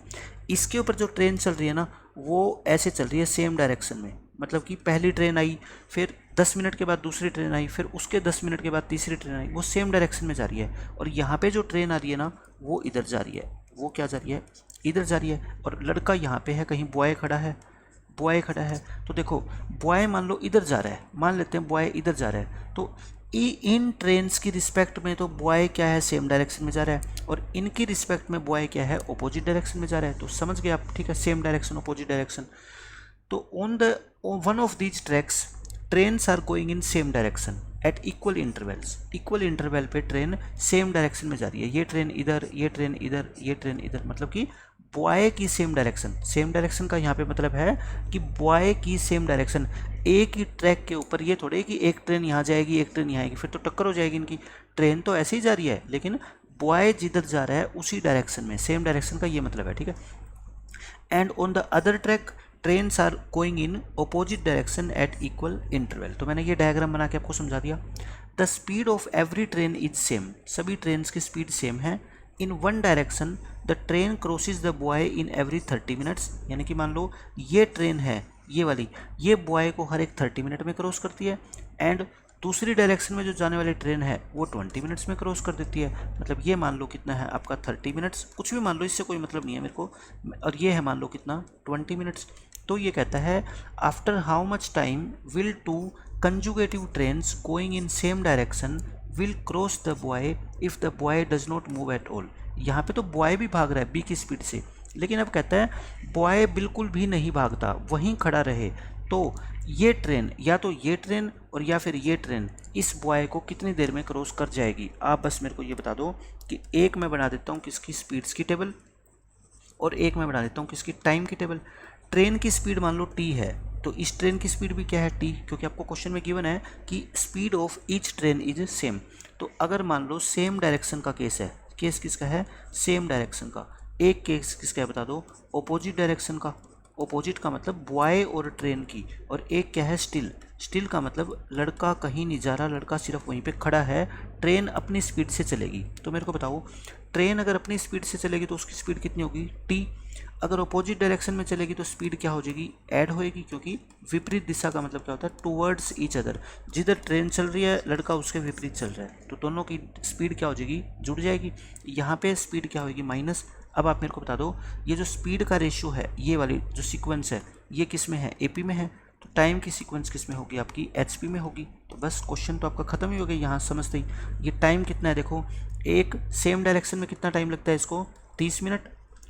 इसके ऊपर जो ट्रेन चल रही है ना वो ऐसे चल रही है सेम डायरेक्शन में, मतलब कि पहली ट्रेन आई, फिर 10 मिनट के बाद दूसरी ट्रेन आई, फिर उसके 10 मिनट के बाद तीसरी ट्रेन आई, वो सेम डायरेक्शन में जा रही है। और यहाँ पे जो ट्रेन आ रही है ना वो इधर जा रही है, वो क्या जा रही है, इधर जा रही है। और लड़का यहाँ पे है, कहीं बॉय खड़ा है, बॉय खड़ा है, तो देखो बॉय मान लो इधर जा रहा है, मान लेते हैं बॉय इधर जा रहा है, तो इन ट्रेन्स की रिस्पेक्ट में तो बॉय क्या है सेम डायरेक्शन में जा रहा है और इनकी रिस्पेक्ट में बॉय क्या है अपोजिट डायरेक्शन में जा रहा है। तो समझ गए आप, ठीक है, सेम डायरेक्शन अपोजिट डायरेक्शन। तो on the one of these tracks trains are going in same direction at equal intervals. Equal interval पे ट्रेन सेम डायरेक्शन में जा रही है, ये ट्रेन इधर, ये ट्रेन इधर, ये ट्रेन इधर, मतलब कि बॉय की सेम डायरेक्शन। सेम डायरेक्शन का यहाँ पे मतलब है कि बॉय की सेम डायरेक्शन। एक ही ट्रैक के ऊपर ये थोड़े कि एक ट्रेन यहाँ जाएगी एक ट्रेन यहाँ आएगी, फिर तो टक्कर हो जाएगी इनकी। ट्रेन तो ऐसे ही जा रही है लेकिन बॉय जिधर जा रहा है उसी डायरेक्शन में, सेम डायरेक्शन का ये मतलब है, ठीक है। And on the other track trains are going in opposite direction at equal interval. तो मैंने ये डायग्राम बना के आपको समझा दिया। The speed of every train is same, सभी ट्रेन की स्पीड सेम है। In one direction the train crosses the boy in every 30 minutes. यानी कि मान लो ये ट्रेन है ये वाली, ये बॉय को हर एक 30 मिनट में क्रॉस करती है। एंड दूसरी डायरेक्शन में जो जाने वाली ट्रेन है वो 20 मिनट्स में क्रॉस कर देती है। मतलब ये मान लो कितना है आपका 30 मिनट्स, कुछ भी मान लो, इससे कोई मतलब नहीं है मेरे को। और ये है मान लो कितना 20 मिनट्स। तो ये कहता है after how much time will 2 conjugative trains going in same direction will cross the boy if the boy does not move at all. यहाँ पे तो बॉय भी भाग रहा है b की स्पीड से, लेकिन अब कहता है बॉय बिल्कुल भी नहीं भागता, वहीं खड़ा रहे। तो ये ट्रेन या तो ये ट्रेन और या फिर ये ट्रेन इस बॉय को कितनी देर में क्रॉस कर जाएगी। आप बस मेरे को ये बता दो कि एक मैं बना देता हूँ किसकी स्पीड्स की टेबल और एक मैं बना देता हूँ किसकी टाइम की टेबल। ट्रेन की स्पीड मान लो t है तो इस ट्रेन की स्पीड भी क्या है t, क्योंकि आपको क्वेश्चन में गिवन है कि speed of each train is same. तो अगर मान लो सेम डायरेक्शन का केस है, केस किसका है सेम डायरेक्शन का, एक केस किसका है बता दो, ऑपोजिट डायरेक्शन का। ऑपोजिट का मतलब बॉय और ट्रेन की, और एक क्या है, स्टिल। स्टिल का मतलब लड़का कहीं नहीं जा रहा, लड़का सिर्फ वहीं पे खड़ा है, ट्रेन अपनी स्पीड से चलेगी। तो मेरे को बताओ, ट्रेन अगर अपनी स्पीड से चलेगी तो उसकी स्पीड कितनी होगी, टी। अगर अपोजिट डायरेक्शन में चलेगी तो स्पीड क्या हो जाएगी, ऐड होएगी, क्योंकि विपरीत दिशा का मतलब क्या होता है, टूवर्ड्स ईच अदर। जिधर ट्रेन चल रही है लड़का उसके विपरीत चल रहा है, तो दोनों की स्पीड क्या हो जाएगी, जुड़ जाएगी। यहाँ पे स्पीड क्या होगी, माइनस। अब आप मेरे को बता दो, ये जो स्पीड का रेशियो है, ये वाली जो सीक्वेंस है, ये किस में है, एपी में है। तो टाइम की सीक्वेंस किस में होगी, आपकी एचपी में होगी। तो बस क्वेश्चन तो आपका खत्म ही हो गया यहाँ समझते ही। ये टाइम कितना है देखो, एक सेम डायरेक्शन में कितना टाइम लगता है इसको, 30 मिनट,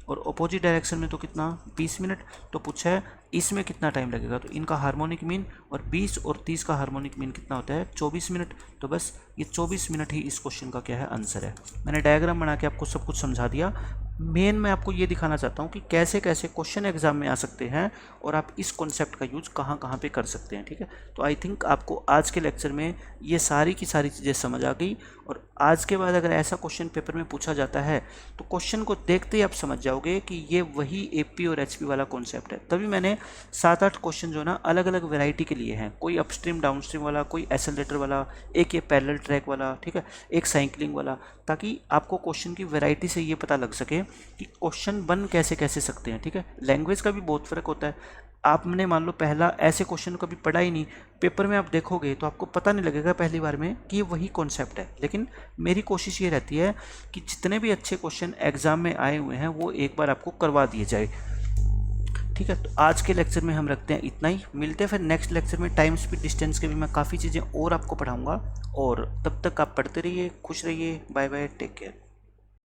और अपोजिट डायरेक्शन में तो कितना, 20 मिनट। तो पूछा है इसमें कितना टाइम लगेगा, तो इनका हार्मोनिक मीन, और 20 और 30 का हार्मोनिक मीन कितना होता है, 24 मिनट। तो बस ये 24 मिनट ही इस क्वेश्चन का क्या है, आंसर है। मैंने डायग्राम बना के आपको सब कुछ समझा दिया। मेन मैं आपको ये दिखाना चाहता हूँ कि कैसे कैसे क्वेश्चन एग्जाम में आ सकते हैं, और आप इस कॉन्सेप्ट का यूज कहाँ कहाँ पे कर सकते हैं, ठीक है। तो आई थिंक आपको आज के लेक्चर में ये सारी की सारी चीज़ें समझ आ गई, और आज के बाद अगर ऐसा क्वेश्चन पेपर में पूछा जाता है तो क्वेश्चन को देखते ही आप समझ जाओगे कि ये वही एपी और एचपी वाला कॉन्सेप्ट है। तभी मैंने 7-8 क्वेश्चन जो ना अलग अलग वैरायटी के लिए हैं, कोई अपस्ट्रीम डाउनस्ट्रीम वाला, कोई एक्सेलरेटर वाला, एक ये पैरेलल ट्रैक वाला, ठीक है, एक साइकिलिंग वाला, ताकि आपको क्वेश्चन की वैरायटी से ये पता लग सके कि क्वेश्चन बन कैसे कैसे सकते हैं, ठीक है। लैंग्वेज का भी बहुत फ़र्क होता है। आपने मान लो पहला ऐसे क्वेश्चन कभी पढ़ा ही नहीं, पेपर में आप देखोगे तो आपको पता नहीं लगेगा पहली बार में कि ये वही कॉन्सेप्ट है। लेकिन मेरी कोशिश ये रहती है कि जितने भी अच्छे क्वेश्चन एग्जाम में आए हुए हैं वो एक बार आपको करवा दिए जाए, ठीक है। तो आज के लेक्चर में हम रखते हैं इतना ही, मिलते हैं फिर नेक्स्ट लेक्चर में। टाइम स्पीड डिस्टेंस के भी मैं काफ़ी चीज़ें और आपको पढ़ाऊँगा, और तब तक आप पढ़ते रहिए, खुश रहिए, बाय बाय, टेक केयर।